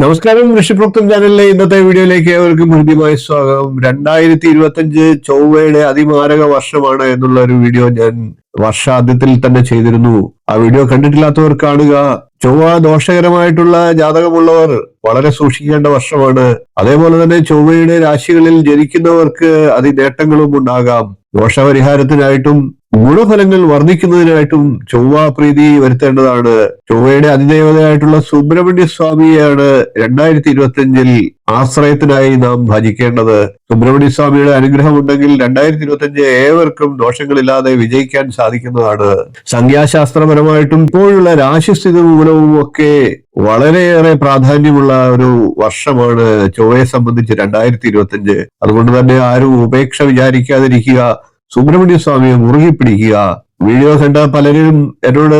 നമസ്കാരം. ഋഷിപ്രോക്തം ചാനലിലെ ഇന്നത്തെ വീഡിയോയിലേക്ക് ഏവർക്കും ഹൃദ്യമായ സ്വാഗതം. 2025 ചൊവ്വയുടെ അതിമാരക വർഷമാണ് എന്നുള്ള ഒരു വീഡിയോ ഞാൻ വർഷാദ്യത്തിൽ തന്നെ ചെയ്തിരുന്നു. ആ വീഡിയോ കണ്ടിട്ടില്ലാത്തവർ കാണുക. ചൊവ്വ ദോഷകരമായിട്ടുള്ള ജാതകമുള്ളവർ വളരെ സൂക്ഷിക്കേണ്ട വർഷമാണ്. അതേപോലെ തന്നെ ചൊവ്വയുടെ രാശികളിൽ ജനിക്കുന്നവർക്ക് അതിനേട്ടങ്ങളും ഉണ്ടാകാം. ദോഷപരിഹാരത്തിനായിട്ടും ഗുണഫലങ്ങൾ വർദ്ധിക്കുന്നതിനായിട്ടും ചൊവ്വ പ്രീതി വരുത്തേണ്ടതാണ്. ചൊവ്വയുടെ അതിദേവതയായിട്ടുള്ള സുബ്രഹ്മണ്യ സ്വാമിയെയാണ് 2025 ആശ്രയത്തിനായി നാം ഭജിക്കേണ്ടത്. സുബ്രഹ്മണ്യ സ്വാമിയുടെ അനുഗ്രഹം ഉണ്ടെങ്കിൽ 2025 ഏവർക്കും ദോഷങ്ങളില്ലാതെ വിജയിക്കാൻ സാധിക്കുന്നതാണ്. സംഖ്യാശാസ്ത്രപരമായിട്ടും ഇപ്പോഴുള്ള രാശിസ്ഥിതി മൂലവും ഒക്കെ വളരെയേറെ പ്രാധാന്യമുള്ള ഒരു വർഷമാണ് ചൊവ്വയെ സംബന്ധിച്ച് 2025. അതുകൊണ്ട് തന്നെ ആരും ഉപേക്ഷ വിചാരിക്കാതിരിക്കുക. സുബ്രഹ്മണ്യ സ്വാമിയെ മുറുകി പിടിക്കുക. വീഡിയോ കണ്ട പലരും എന്നോട്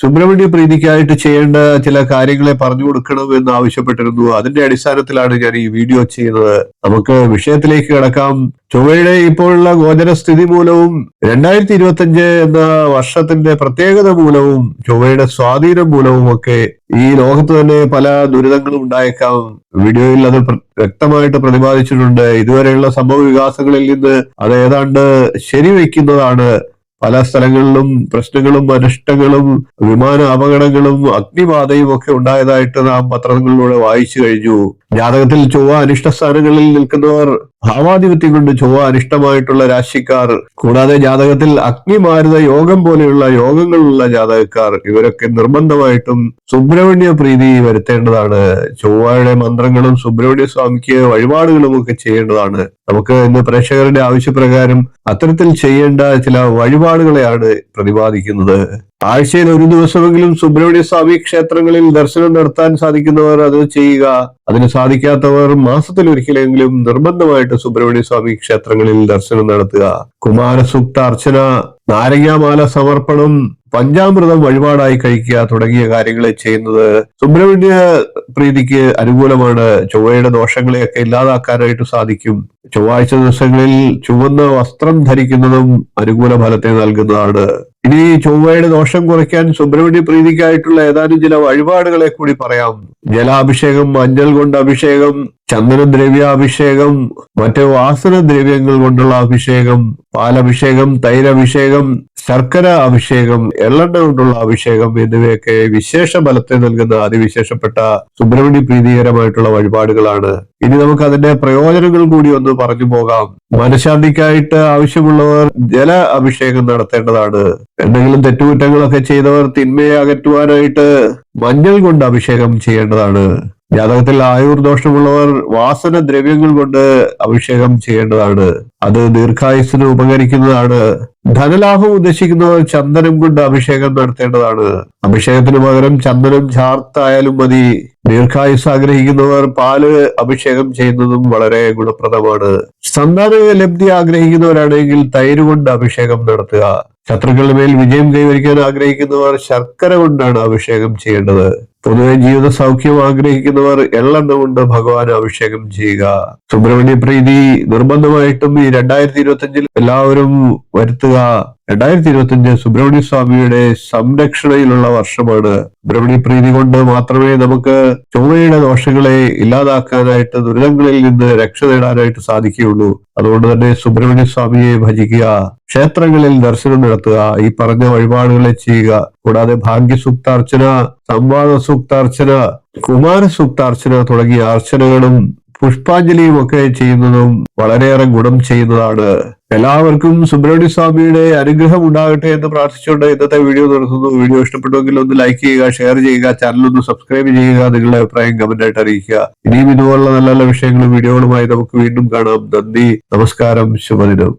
സുബ്രഹ്മണ്യ പ്രീതിക്കായിട്ട് ചെയ്യേണ്ട ചില കാര്യങ്ങളെ പറഞ്ഞു കൊടുക്കണം എന്ന് ആവശ്യപ്പെട്ടിരുന്നു. അതിന്റെ അടിസ്ഥാനത്തിലാണ് ഞാൻ ഈ വീഡിയോ ചെയ്യുന്നത്. നമുക്ക് വിഷയത്തിലേക്ക് കിടക്കാം. ചൊവ്വയുടെ ഇപ്പോഴുള്ള ഗോചരസ്ഥിതി മൂലവും 2025 എന്ന വർഷത്തിന്റെ പ്രത്യേകത മൂലവും ചൊവ്വയുടെ സ്വാധീനം മൂലവും ഒക്കെ ഈ ലോകത്ത് തന്നെ പല ദുരിതങ്ങളും ഉണ്ടായേക്കാം. വീഡിയോയിൽ അത് വ്യക്തമായിട്ട് പ്രതിപാദിച്ചിട്ടുണ്ട്. ഇതുവരെയുള്ള സംഭവ വികാസങ്ങളിൽ നിന്ന് അത് ഏതാണ്ട് ശരിവെക്കുന്നതാണ്. പല സ്ഥലങ്ങളിലും പ്രശ്നങ്ങളും അനിഷ്ടങ്ങളും വിമാന അപകടങ്ങളും അഗ്നിബാധയും ഒക്കെ ഉണ്ടായതായിട്ട് നാം പത്രങ്ങളിലൂടെ വായിച്ചു കഴിഞ്ഞു. ജാതകത്തിൽ ചൊവ്വ അനിഷ്ട സ്ഥാനങ്ങളിൽ നിൽക്കുന്നവർ, ഭാവാധിപത്യം കൊണ്ട് ചൊവ്വ അനിഷ്ടമായിട്ടുള്ള രാശിക്കാർ, കൂടാതെ ജാതകത്തിൽ അഗ്നിമാരുത യോഗം പോലെയുള്ള യോഗങ്ങളുള്ള ജാതകക്കാർ, ഇവരൊക്കെ നിർബന്ധമായിട്ടും സുബ്രഹ്മണ്യ പ്രീതി വരുത്തേണ്ടതാണ്. ചൊവ്വയുടെ മന്ത്രങ്ങളും സുബ്രഹ്മണ്യ സ്വാമിക്ക് വഴിപാടുകളും ഒക്കെ ചെയ്യേണ്ടതാണ്. നമുക്ക് ഇന്ന് പ്രേക്ഷകരുടെ ആവശ്യപ്രകാരം അത്തരത്തിൽ ചെയ്യേണ്ട ചില വഴിപാടുകളെയാണ് പ്രതിപാദിക്കുന്നത്. ആഴ്ചയിൽ ഒരു ദിവസമെങ്കിലും സുബ്രഹ്മണ്യ സ്വാമി ക്ഷേത്രങ്ങളിൽ ദർശനം നടത്താൻ സാധിക്കുന്നവർ അത് ചെയ്യുക. അതിന് സാധിക്കാത്തവർ മാസത്തിൽ ഒരിക്കലെങ്കിലും നിർബന്ധമായിട്ട് സുബ്രഹ്മണ്യ സ്വാമി ക്ഷേത്രങ്ങളിൽ ദർശനം നടത്തുക. കുമാരസൂക്ത അർച്ചന, നാരങ്ങാമാല സമർപ്പണം, പഞ്ചാമൃതം വഴിപാടായി കഴിക്കുക തുടങ്ങിയ കാര്യങ്ങളെ ചെയ്യുന്നത് സുബ്രഹ്മണ്യ പ്രീതിക്ക് അനുകൂലമാണ്. ചൊവ്വയുടെ ദോഷങ്ങളെയൊക്കെ ഇല്ലാതാക്കാനായിട്ട് സാധിക്കും. ചൊവ്വാഴ്ച ദിവസങ്ങളിൽ ചുവന്ന വസ്ത്രം ധരിക്കുന്നതും അനുകൂല ഫലത്തെ നൽകുന്നതാണ്. ഇനി ചൊവ്വയുടെ ദോഷം കുറയ്ക്കാൻ സുബ്രഹ്മണ്യ പ്രീതിക്കായിട്ടുള്ള ഏതാനും ചില വഴിപാടുകളെ കൂടി പറയാം. ജലാഭിഷേകം, മഞ്ഞൾ കൊണ്ട് അഭിഷേകം, ചന്ദനദ്രവ്യാഭിഷേകം, മറ്റ് വാസനദ്രവ്യങ്ങൾ കൊണ്ടുള്ള അഭിഷേകം, പാലഭിഷേകം, തൈരഭിഷേകം, ശർക്കര അഭിഷേകം, എള്ളെണ്ണ കൊണ്ടുള്ള അഭിഷേകം എന്നിവയൊക്കെ വിശേഷ ബലത്തെ നൽകുന്ന അതിവിശേഷപ്പെട്ട സുബ്രഹ്മണ്യ പ്രീതികരമായിട്ടുള്ള വഴിപാടുകളാണ്. ഇനി നമുക്ക് അതിന്റെ പ്രയോജനങ്ങൾ കൂടി ഒന്ന് പറഞ്ഞു പോകാം. മനഃശാന്തിക്കായിട്ട് ആവശ്യമുള്ളവർ ജല അഭിഷേകം നടത്തേണ്ടതാണ്. എന്തെങ്കിലും തെറ്റുകുറ്റങ്ങളൊക്കെ ചെയ്തവർ തിന്മയെ അകറ്റുവാനായിട്ട് മഞ്ഞൾ കൊണ്ട് അഭിഷേകം ചെയ്യേണ്ടതാണ്. ജാതകത്തിൽ ആയുർ ദോഷമുള്ളവർ വാസന ദ്രവ്യങ്ങൾ കൊണ്ട് അഭിഷേകം ചെയ്യേണ്ടതാണ്. അത് ദീർഘായുസ്സിന് ഉപകരിക്കുന്നതാണ്. ധനലാഭം ഉദ്ദേശിക്കുന്നവർ ചന്ദനം കൊണ്ട് അഭിഷേകം നടത്തേണ്ടതാണ്. അഭിഷേകത്തിന് പകരം ചന്ദനം ചാർത്തായാലും മതി. ദീർഘായുസ് ആഗ്രഹിക്കുന്നവർ പാല് അഭിഷേകം ചെയ്യുന്നതും വളരെ ഗുണപ്രദമാണ്. സന്താന ലബ്ധി ആഗ്രഹിക്കുന്നവരാണെങ്കിൽ തൈര് കൊണ്ട് അഭിഷേകം നടത്തുക. ശത്രുക്കളുടെ മേൽ വിജയം കൈവരിക്കാൻ ആഗ്രഹിക്കുന്നവർ ശർക്കര കൊണ്ടാണ് അഭിഷേകം ചെയ്യേണ്ടത്. പൊതുവെ ജീവിത സൗഖ്യം ആഗ്രഹിക്കുന്നവർ എള്ളെണ്ണ കൊണ്ട് ഭഗവാൻ അഭിഷേകം ചെയ്യുക. സുബ്രഹ്മണ്യ പ്രീതി നിർബന്ധമായിട്ടും ഈ 2025 എല്ലാവരും വരുത്തുക. 2025 സുബ്രഹ്മണ്യ സ്വാമിയുടെ സംരക്ഷണയിലുള്ള വർഷമാണ്. സുബ്രഹ്മണ്യ പ്രീതി കൊണ്ട് മാത്രമേ നമുക്ക് ചൊവ്വയുടെ ദോഷങ്ങളെ ഇല്ലാതാക്കാനായിട്ട്, ദുരിതങ്ങളിൽ നിന്ന് രക്ഷ നേടാനായിട്ട് സാധിക്കുകയുള്ളൂ. അതുകൊണ്ട് തന്നെ സുബ്രഹ്മണ്യ സ്വാമിയെ ഭജിക്കുക, ക്ഷേത്രങ്ങളിൽ ദർശനം നടത്തുക, ഈ പറഞ്ഞ വഴിപാടുകളെ ചെയ്യുക. കൂടാതെ ഭാഗ്യസൂക്താർച്ചന, സംവാദ സൂക്താർച്ചന, കുമാരസൂക്താർച്ചന തുടങ്ങിയ അർച്ചനകളും പുഷ്പാഞ്ജലിയും ഒക്കെ ചെയ്യുന്നതും വളരെയേറെ ഗുണം ചെയ്യുന്നതാണ്. എല്ലാവർക്കും സുബ്രഹ്മണ്യ സ്വാമിയുടെ അനുഗ്രഹം ഉണ്ടാകട്ടെ എന്ന് പ്രാർത്ഥിച്ചുകൊണ്ട് ഇന്നത്തെ വീഡിയോ നിർത്തുന്നു. വീഡിയോ ഇഷ്ടപ്പെട്ടുവെങ്കിൽ ഒന്ന് ലൈക്ക് ചെയ്യുക, ഷെയർ ചെയ്യുക, ചാനൽ ഒന്ന് സബ്സ്ക്രൈബ് ചെയ്യുക, നിങ്ങളുടെ അഭിപ്രായം കമന്റ് ആയിട്ട് അറിയിക്കുക. ഇനിയും ഇതുപോലുള്ള നല്ല നല്ല വിഷയങ്ങളും വീഡിയോകളുമായി നമുക്ക് വീണ്ടും കാണാം. നന്ദി, നമസ്കാരം, ശുഭദിനം.